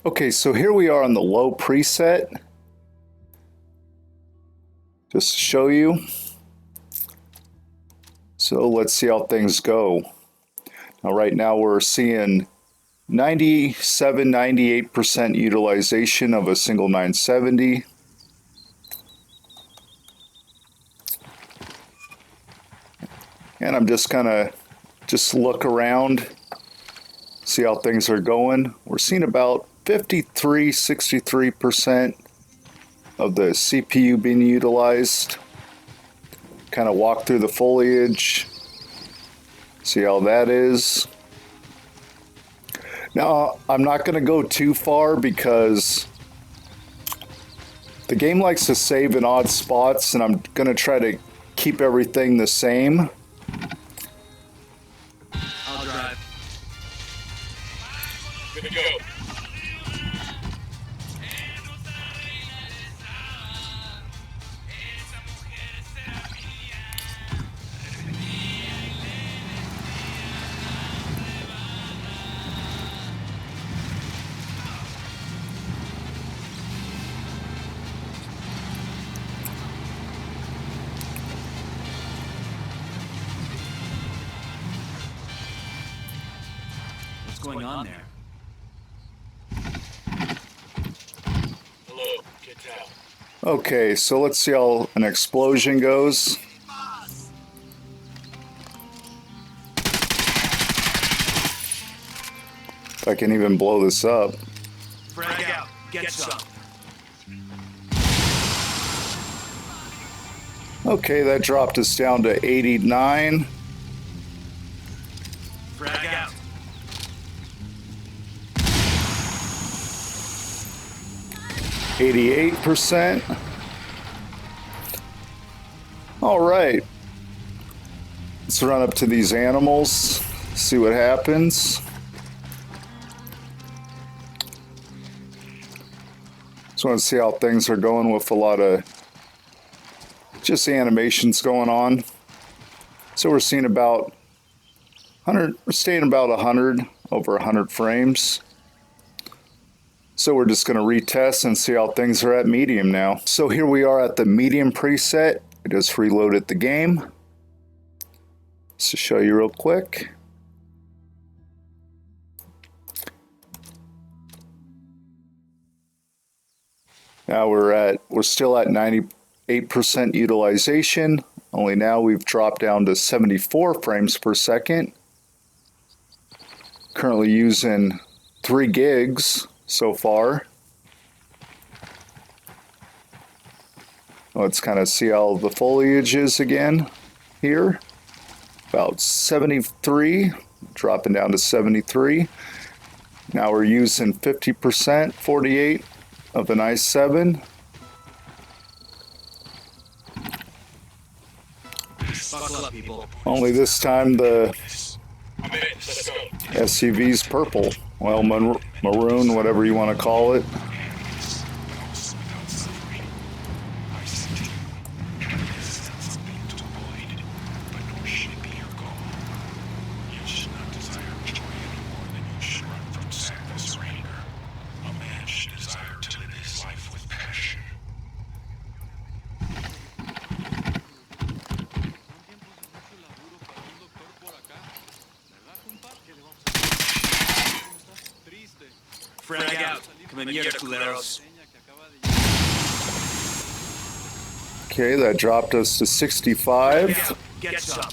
Okay, so here we are on the low preset. Just to show you. So let's see how things go. Now right now we're seeing 97, 98% utilization of a single 970. And I'm just gonna look around, see how things are going. We're seeing about 53, 63% of the CPU being utilized. Kind of walk through the foliage, see how that is. Now, I'm not going to go too far because the game likes to save in odd spots, and I'm going to try to keep everything the same. I'll drive. Good to go. What's going on there? Hello, get down. Okay, so let's see how an explosion goes. If I can even blow this up. Frag out, get some. Okay, that dropped us down to 89. Frag out. %. All right. Let's run up to these animals, see what happens. Just want to see how things are going with a lot of just animations going on. So we're seeing about 100, we're staying about 100, over 100 frames. So we're just going to retest and see how things are at medium now. So here we are at the medium preset. I just reloaded the game. Just to show you real quick. Now we're still at 98% utilization. Only now we've dropped down to 74 frames per second. Currently using 3 gigs so far. Let's kind of see how the foliage is again here. About 73, dropping down to 73. Now we're using 50%, 48 of an i7. Buckle up, people. Only this time the SUV's purple. Well, maroon, whatever you want to call it. Frag out. Come in here, culeros. Okay, that dropped us to 65. Get some.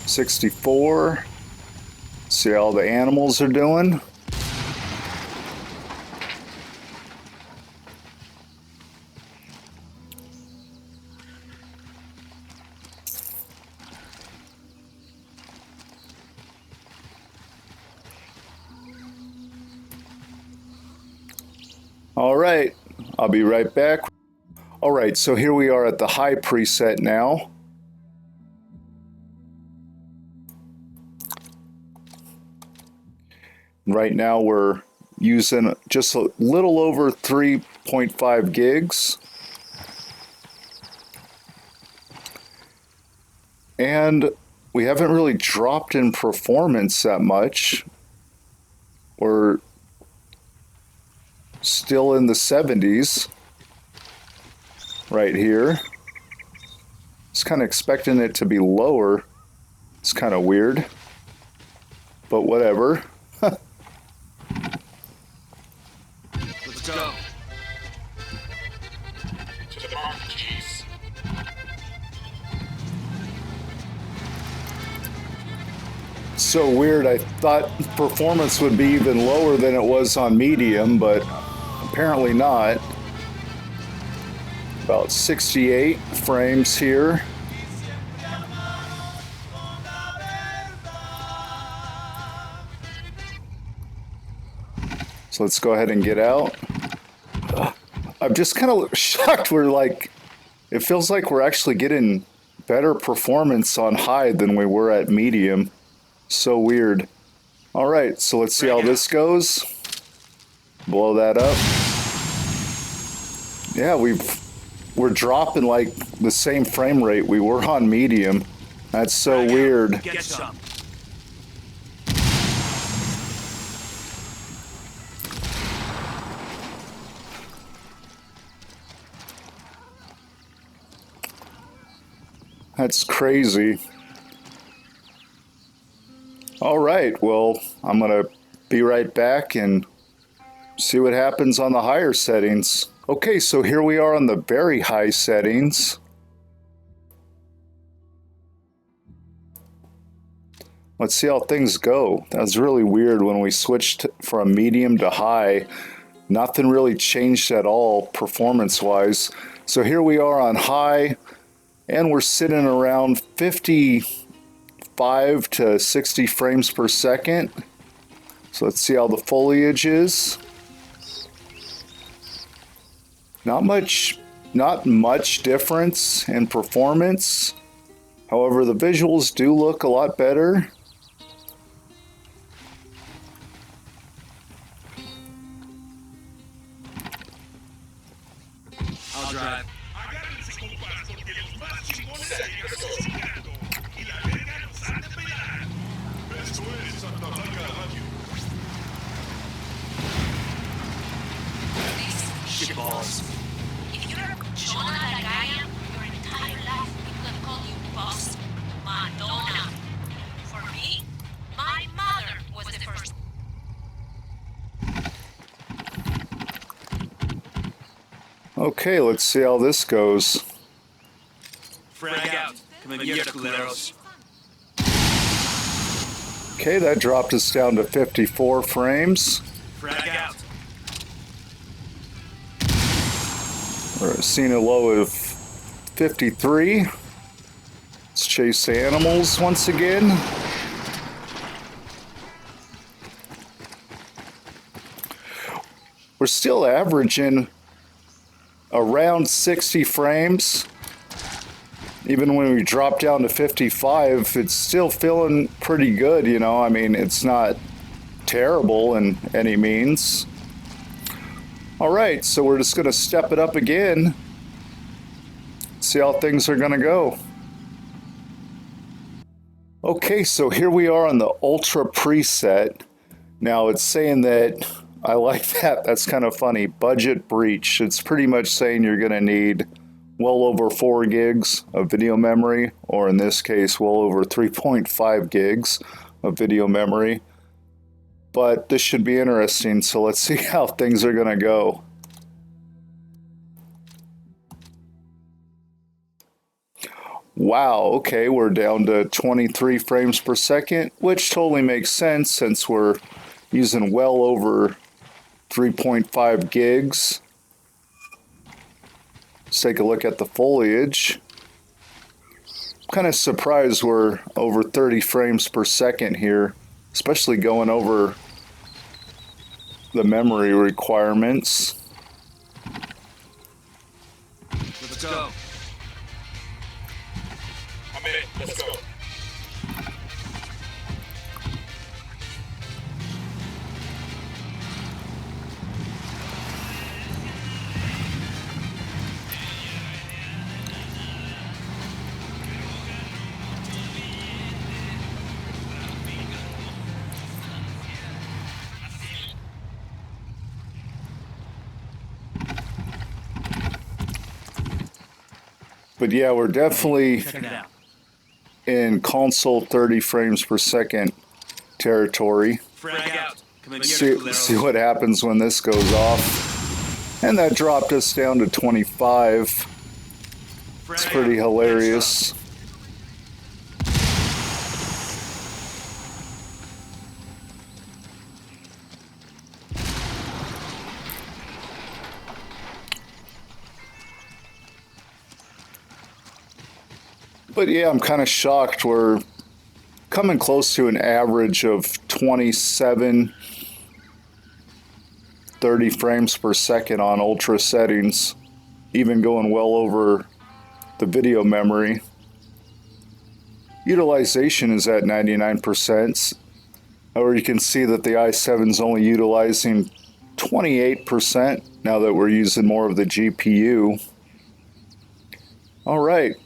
64. See how the animals are doing. All right, I'll be right back. All right, so here we are at the high preset now. Right now we're using just a little over 3.5 gigs. And we haven't really dropped in performance that much. We're still in the 70s right here. Just kind of expecting it to be lower. It's kind of weird, but whatever. Let's go. To the mark, Chiefs. So weird. I thought performance would be even lower than it was on medium, but apparently not. About 68 frames here. So let's go ahead and get out. I'm just kind of shocked. We're like, it feels like we're actually getting better performance on high than we were at medium. So weird. All right, so let's see how this goes. Blow that up. Yeah, we're dropping like the same frame rate we were on medium. That's so weird. Get some. That's crazy. All right, well, I'm gonna be right back and see what happens on the higher settings. Okay, so here we are on the very high settings. Let's see how things go. That was really weird when we switched from medium to high. Nothing really changed at all performance-wise. So here we are on high, and we're sitting around 55 to 60 frames per second. So let's see how the foliage is. Not much difference in performance. However, the visuals do look a lot better. I'll drive. Shitballs. If you're Jonah Lagaya, your entire life people have called you Boss Madonna. For me, my mother was the first. Okay, let's see how this goes. Frag out. Come here, culeros. Okay, that dropped us down to 54 frames. Frag out. We're seeing a low of 53. Let's chase the animals once again. We're still averaging around 60 frames. Even when we drop down to 55, it's still feeling pretty good, you know. I mean, it's not terrible in any means. All right, so we're just going to step it up again. See how things are going to go. Okay, so here we are on the Ultra preset. Now it's saying that, I like that, that's kind of funny, budget breach. It's pretty much saying you're going to need well over 4 gigs of video memory, or in this case, well over 3.5 gigs of video memory. But this should be interesting, so let's see how things are going to go. Wow, okay, we're down to 23 frames per second, which totally makes sense since we're using well over 3.5 gigs. Let's take a look at the foliage. I'm kind of surprised we're over 30 frames per second here, especially going over the memory requirements. Let's go. I'm in. Let's go. But yeah, we're definitely Check it out. in console 30 frames per second territory. Frag out. Come in here, See culeros. what happens when this goes off. And that dropped us down to 25. Frag It's out. pretty Heads hilarious. But yeah, I'm kind of shocked. We're coming close to an average of 27, 30 frames per second on ultra settings, even going well over the video memory. Utilization is at 99%, or you can see that the i7 is only utilizing 28% now that we're using more of the GPU. All right,